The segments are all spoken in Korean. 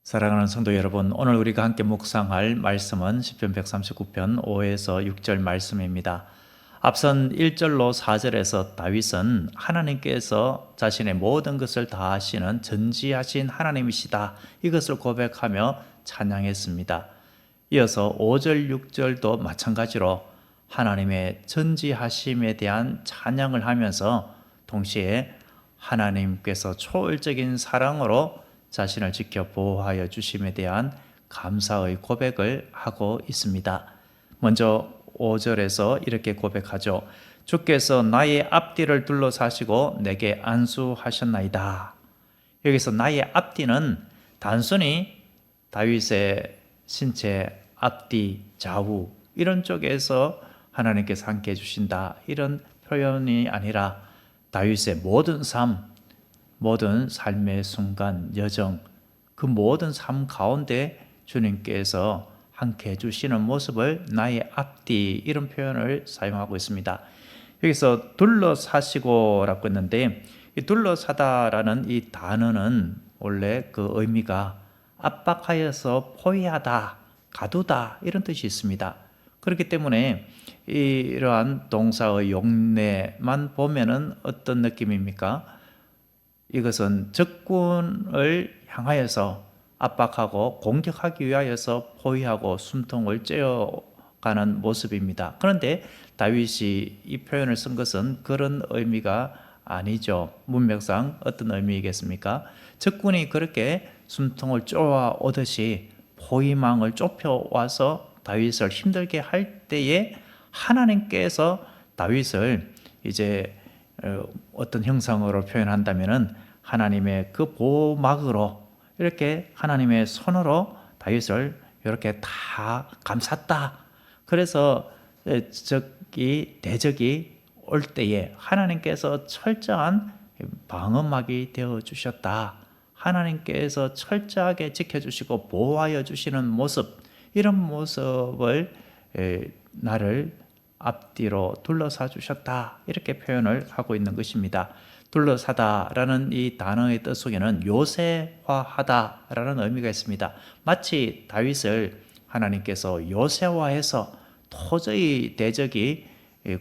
사랑하는 성도 여러분, 오늘 우리가 함께 묵상할 말씀은 시편 139편 5에서 6절 말씀입니다. 앞선 1절로 4절에서 다윗은 하나님께서 자신의 모든 것을 다 하시는 전지하신 하나님이시다, 이것을 고백하며 찬양했습니다. 이어서 5절, 6절도 마찬가지로 하나님의 전지하심에 대한 찬양을 하면서 동시에 하나님께서 초월적인 사랑으로 자신을 지켜 보호하여 주심에 대한 감사의 고백을 하고 있습니다. 먼저 5절에서 이렇게 고백하죠. 주께서 나의 앞뒤를 둘러사시고 내게 안수하셨나이다. 여기서 나의 앞뒤는 단순히 다윗의 신체 앞뒤, 좌우 이런 쪽에서 하나님께서 함께 해주신다, 이런 표현이 아니라 다윗의 모든 삶, 모든 삶의 순간, 여정, 그 모든 삶 가운데 주님께서 함께 해주시는 모습을 나의 앞뒤, 이런 표현을 사용하고 있습니다. 여기서 둘러사시고라고 했는데, 이 둘러사다라는 이 단어는 원래 그 의미가 압박하여서 포위하다, 가두다, 이런 뜻이 있습니다. 그렇기 때문에 이러한 동사의 용례만 보면은 어떤 느낌입니까? 이것은 적군을 향하여서 압박하고 공격하기 위하여서 포위하고 숨통을 쬐어가는 모습입니다. 그런데 다윗이 이 표현을 쓴 것은 그런 의미가 아니죠. 문맥상 어떤 의미이겠습니까? 적군이 그렇게 숨통을 쪼아 오듯이 포위망을 좁혀와서 다윗을 힘들게 할 때에 하나님께서 다윗을 이제 어떤 형상으로 표현한다면은 하나님의 그 보호막으로, 이렇게 하나님의 손으로 다윗을 이렇게 다 감쌌다. 그래서 대적이 올 때에 하나님께서 철저한 방어막이 되어 주셨다. 하나님께서 철저하게 지켜주시고 보호하여 주시는 모습, 이런 모습을 나를 앞뒤로 둘러사 주셨다, 이렇게 표현을 하고 있는 것입니다. 둘러사다라는 이 단어의 뜻 속에는 요새화하다라는 의미가 있습니다. 마치 다윗을 하나님께서 요새화해서 도저히 대적이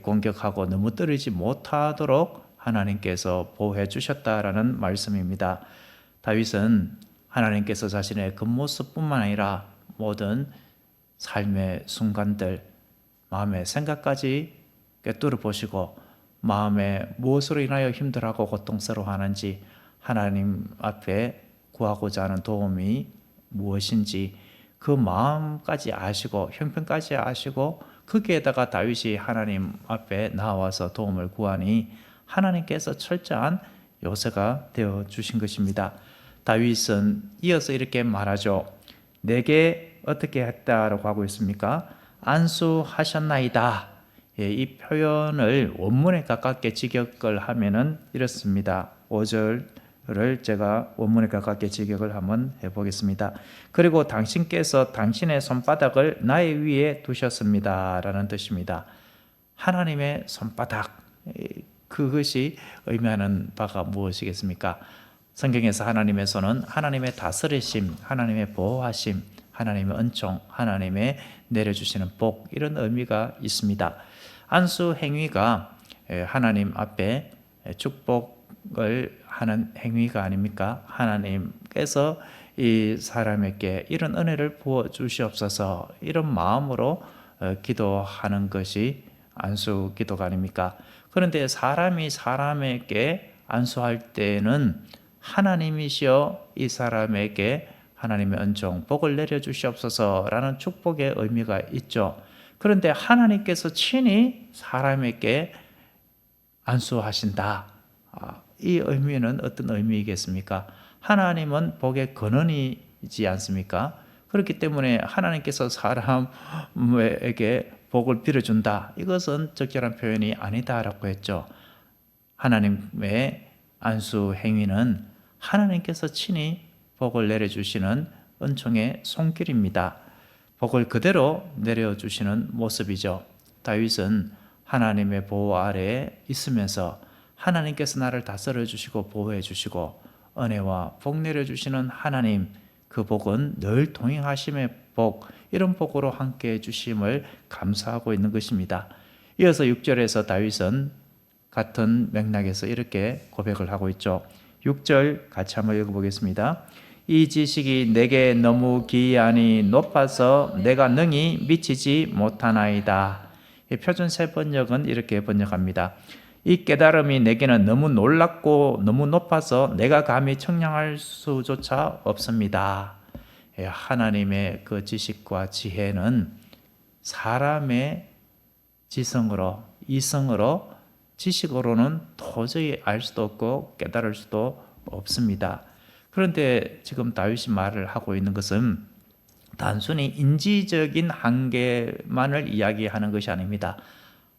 공격하고 넘어뜨리지 못하도록 하나님께서 보호해 주셨다라는 말씀입니다. 다윗은 하나님께서 자신의 겉모습뿐만 아니라 모든 삶의 순간들, 마음의 생각까지 꿰뚫어 보시고 마음에 무엇으로 인하여 힘들어하고 고통스러워하는지, 하나님 앞에 구하고자 하는 도움이 무엇인지 그 마음까지 아시고 형편까지 아시고, 거기에다가 다윗이 하나님 앞에 나와서 도움을 구하니 하나님께서 철저한 요새가 되어 주신 것입니다. 다윗은 이어서 이렇게 말하죠. 내게 어떻게 했다라고 하고 있습니까? 안수하셨나이다. 이 표현을 원문에 가깝게 직역을 하면은 이렇습니다. 5절을 제가 원문에 가깝게 직역을 한번 해보겠습니다. 그리고 당신께서 당신의 손바닥을 나의 위에 두셨습니다 라는 뜻입니다. 하나님의 손바닥, 그것이 의미하는 바가 무엇이겠습니까? 성경에서 하나님의 손은 하나님의 다스리심, 하나님의 보호하심, 하나님의 은총, 하나님의 내려주시는 복, 이런 의미가 있습니다. 안수 행위가 하나님 앞에 축복을 하는 행위가 아닙니까? 하나님께서 이 사람에게 이런 은혜를 부어 주시옵소서, 이런 마음으로 기도하는 것이 안수 기도가 아닙니까? 그런데 사람이 사람에게 안수할 때는 하나님이시여 이 사람에게 하나님의 은총, 복을 내려주시옵소서라는 축복의 의미가 있죠. 그런데 하나님께서 친히 사람에게 안수하신다, 이 의미는 어떤 의미이겠습니까? 하나님은 복의 근원이지 않습니까? 그렇기 때문에 하나님께서 사람에게 복을 빌어준다, 이것은 적절한 표현이 아니다라고 했죠. 하나님의 안수 행위는 하나님께서 친히 복을 내려주시는 은총의 손길입니다. 복을 그대로 내려주시는 모습이죠. 다윗은 하나님의 보호 아래에 있으면서 하나님께서 나를 다스려 주시고 보호해 주시고 은혜와 복 내려주시는 하나님, 그 복은 늘 동행하심의 복, 이런 복으로 함께해 주심을 감사하고 있는 것입니다. 이어서 6절에서 다윗은 같은 맥락에서 이렇게 고백을 하고 있죠. 6절 같이 한번 읽어보겠습니다. 이 지식이 내게 너무 기이하니 높아서 내가 능히 미치지 못하나이다. 표준 새 번역은 이렇게 번역합니다. 이 깨달음이 내게는 너무 놀랍고 너무 높아서 내가 감히 청량할 수조차 없습니다. 하나님의 그 지식과 지혜는 사람의 지성으로, 이성으로, 지식으로는 도저히 알 수도 없고 깨달을 수도 없습니다. 그런데 지금 다윗이 말을 하고 있는 것은 단순히 인지적인 한계만을 이야기하는 것이 아닙니다.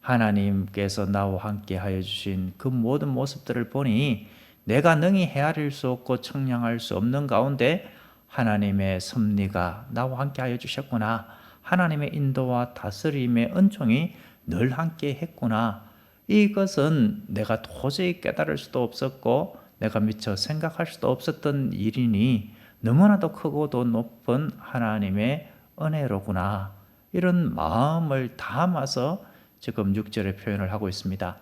하나님께서 나와 함께 하여 주신 그 모든 모습들을 보니 내가 능히 헤아릴 수 없고 청량할 수 없는 가운데 하나님의 섭리가 나와 함께 하여 주셨구나. 하나님의 인도와 다스림의 은총이 늘 함께 했구나. 이것은 내가 도저히 깨달을 수도 없었고 내가 미처 생각할 수도 없었던 일이니 너무나도 크고도 높은 하나님의 은혜로구나. 이런 마음을 담아서 지금 6절에 표현을 하고 있습니다.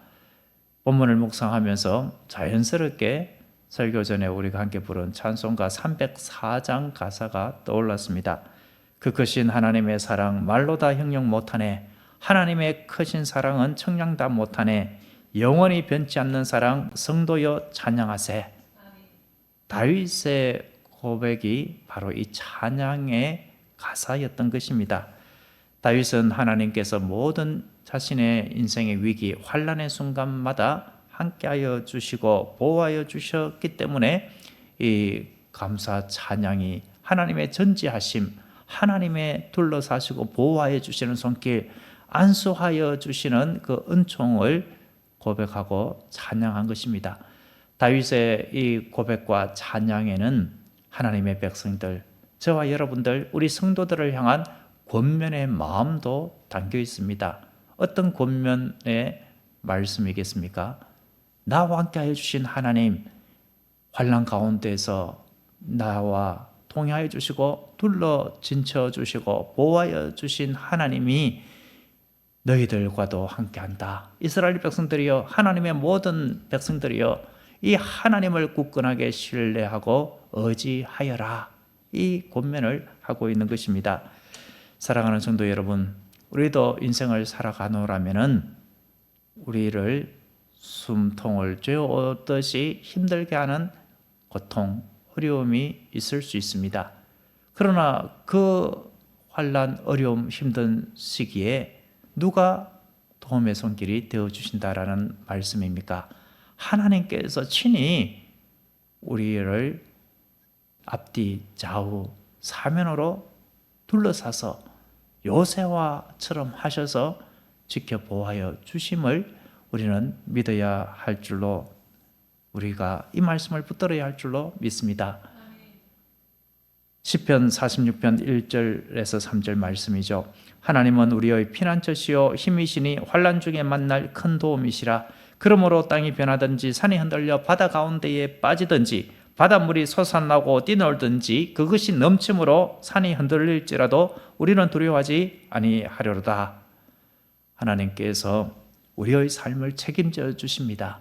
본문을 묵상하면서 자연스럽게 설교 전에 우리가 함께 부른 찬송가 304장 가사가 떠올랐습니다. 그 크신 하나님의 사랑 말로 다 형용 못하네. 하나님의 크신 사랑은 청량 다 못하네. 영원히 변치 않는 사랑 성도여 찬양하세. 다윗의 고백이 바로 이 찬양의 가사였던 것입니다. 다윗은 하나님께서 모든 자신의 인생의 위기, 환난의 순간마다 함께하여 주시고 보호하여 주셨기 때문에 이 감사 찬양이 하나님의 전지하심, 하나님의 둘러사시고 보호하여 주시는 손길, 안수하여 주시는 그 은총을 고백하고 찬양한 것입니다. 다윗의 이 고백과 찬양에는 하나님의 백성들, 저와 여러분들, 우리 성도들을 향한 권면의 마음도 담겨 있습니다. 어떤 권면의 말씀이겠습니까? 나와 함께 하여 주신 하나님, 환난 가운데서 나와 동행하여 주시고 둘러 진쳐 주시고 보호하여 주신 하나님이 너희들과도 함께한다. 이스라엘 백성들이여, 하나님의 모든 백성들이여, 이 하나님을 굳건하게 신뢰하고 의지하여라. 이 권면을 하고 있는 것입니다. 사랑하는 성도 여러분, 우리도 인생을 살아가노라면은 우리를 숨통을 쬐었듯이 힘들게 하는 고통, 어려움이 있을 수 있습니다. 그러나 그 환난, 어려움, 힘든 시기에 누가 도움의 손길이 되어주신다라는 말씀입니까? 하나님께서 친히 우리를 앞뒤, 좌우, 사면으로 둘러싸서 요새와처럼 하셔서 지켜보호하여 주심을 우리는 믿어야 할 줄로, 우리가 이 말씀을 붙들어야 할 줄로 믿습니다. 시편 46편 1절에서 3절 말씀이죠. 하나님은 우리의 피난처시요 힘이시니 환난 중에 만날 큰 도움이시라. 그러므로 땅이 변하든지 산이 흔들려 바다 가운데에 빠지든지 바닷물이 솟아나고 뛰놀든지 그것이 넘침으로 산이 흔들릴지라도 우리는 두려워하지 아니하려로다. 하나님께서 우리의 삶을 책임져 주십니다.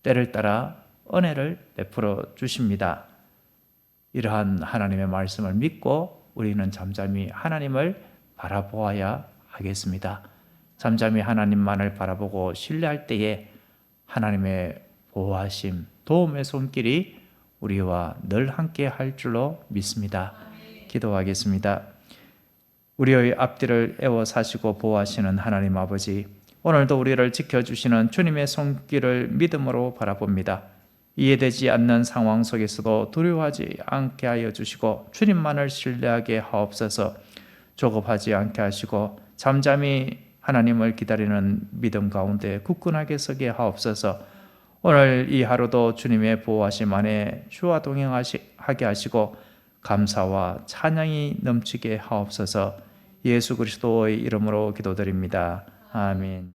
때를 따라 은혜를 베풀어 주십니다. 이러한 하나님의 말씀을 믿고 우리는 잠잠히 하나님을 바라보아야 하겠습니다. 잠잠히 하나님만을 바라보고 신뢰할 때에 하나님의 보호하심, 도움의 손길이 우리와 늘 함께 할 줄로 믿습니다. 기도하겠습니다. 우리의 앞뒤를 애워 사시고 보호하시는 하나님 아버지, 오늘도 우리를 지켜주시는 주님의 손길을 믿음으로 바라봅니다. 이해되지 않는 상황 속에서도 두려워하지 않게 하여 주시고 주님만을 신뢰하게 하옵소서. 조급하지 않게 하시고 잠잠히 하나님을 기다리는 믿음 가운데 굳건하게 서게 하옵소서. 오늘 이 하루도 주님의 보호하심 안에 주와 동행하게 하시고 감사와 찬양이 넘치게 하옵소서. 예수 그리스도의 이름으로 기도드립니다. 아멘.